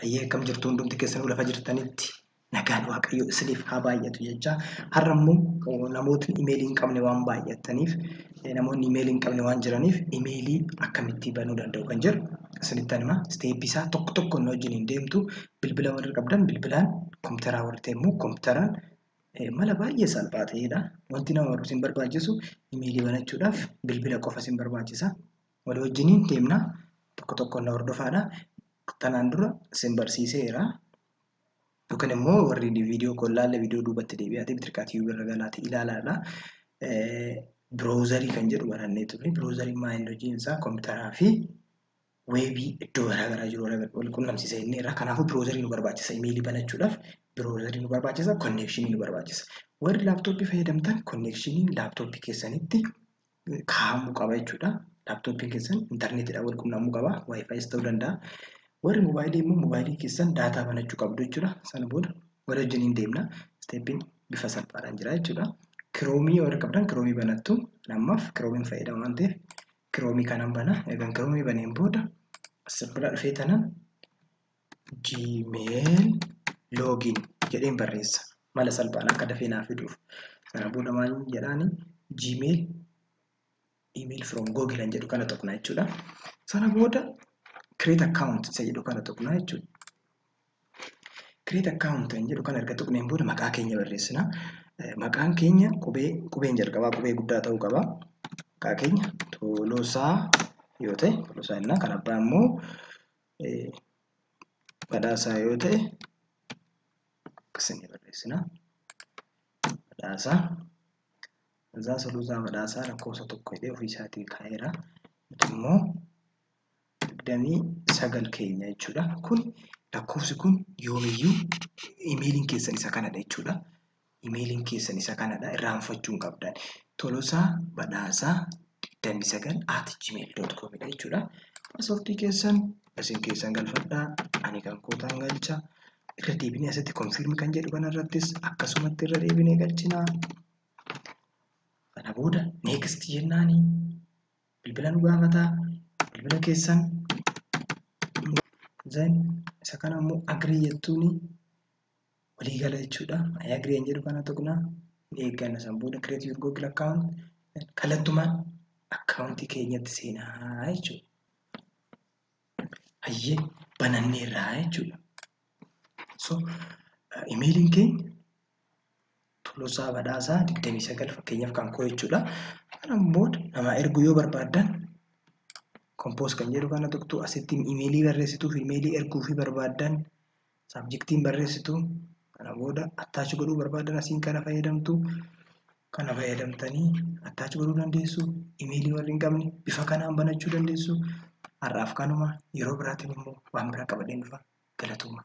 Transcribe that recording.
Ayyee akkam jirtu hundumti keessanuu lafa jirtanitti nagaan waaqayyo isiniif haa baay'atu jecha har'a immoo namootni imeelii hin qabne waan baay'ataniif namoonni imeelii hin qabne waan jiraniif imeelii akkamitti banuu danda'u kan jedhu isinitti hima. Steepii isaa tokko tokkoon wajjin hin deemtu bilbila warri qabdan bilbilaan kompiitaraa warri ta'e immoo kompiitaraan mala baay'ee salphaa ta'edha. Wanti nama isin barbaachisu imeelii banachuudhaaf bilbila qofa isin barbaachisa. Walii wajjiniin deemna tokko tokkoon na hordofaadha. Tanaan dura isin barsiiseera. Yookaan immoo warri viidiyoo kollaalle viidiyoo duubatti deebi'aatee bitirqaatii irra galaatee ilaalaadha. Biroozarii kan jedhu barannee turre. Biroozariin maal hojiin isaa kompiitaraa fi weebii iddoo garaagaraa jiru wal quunnamsiisa inni irraa. Kanaafuu biroozarii nu barbaachisa. Imeelii banachuudhaaf biroozarii nu barbaachisa. Konneekshinii nu barbaachisa. Warri laaptooppii fayyadamtan konneekshiniin laaptooppii keessanitti kaa'amuu qaba jechuudha. Laaptooppiin keessan intarneetiidhaan wal quunnamuu qaba. Waayifaayis ta'uu danda'a. Warri mobaayilii immoo mobaayilii keessan daataa banachuu qabdu jechuudha. Sana booda wal wajjiniin deemna. Steeppiin bifa salphaadhaan jira jechuudha. Kiroomii warri qabdan kiroomii banattu. Ammaaf kiroomiin fayyadama waan ta'eef kiroomii kanan bana. Egaan kiroomii baneen booda as bira dhufee tanan Gmail login jedheen barreessa. Mala salphaan akka dafee naaf fiduuf. Sana booda maal jedhaani Gmail email from Google jedhu kana tuqna jechuudha. Sana booda create account jedhu kana tuqna jechuudha. Create account jedhu kana erga tuqneen booda maqaa keenya barreessina. Maqaan keenya qubeen jalqabaa qubee guddaa ta'uu qaba. Maqaa keenya Tolosaa yoo ta'e Tolosaa innaa kan abbaa immoo Badhaasaa yoo ta'e akkasii barreessina. Badhaasaa Tolosaa Badhaasaa lakkoofsa tokko jedhee ofii isaatii kaa'eera. Immoo 29 keenya jechuudha. Kun lakkoofsi kun yoomiyyuu imeeliin keessan isa kanadha jechuudha. Imeeliin keessan isa kanadha. Irraanfachuu hin qabdan. Tolosaa Badhaasaa 29@gmail.com jechuudha. Paaswordii keessan isin keessan galfadhaa. Ani kan kootaan galcha. Irra deebinee asitti konfirmi kan jedhu kanarrattis akkasumatti irra deebinee galchina. Kana booda next jennaani bilbila nu gaafataa. Bilbila keessan isa kana immoo agree jettuuni walii gala jechuudha. Agree jedhu kana tuqna. Eegganna san booda create your Google account kallattumaan akkaawuntii keenyatti seenaa jechuudha. Hayyee bananneerraa jechuudha. So imeeliin keenya Tolosaa Badhaasaa 29 fakkeenyaaf kan koo jechuudha. Kana booda nama ergu yoo barbaaddan Compose kan jedhu kana tuqtu asitti imeelii barreessituu fi imeelii erguu fi barbaaddan sabjektiin barreessitu kana booda attach godhuu barbaadan asiin kana fayyadamtu kana fayyadamtanii attach godhuu dandeessu. Imeelii warri hin qabne bifa kanaan banachuu dandeessu. Har'aaf kanuma yeroo biraatiin immoo waan biraa qabadheen dhufa galatuma.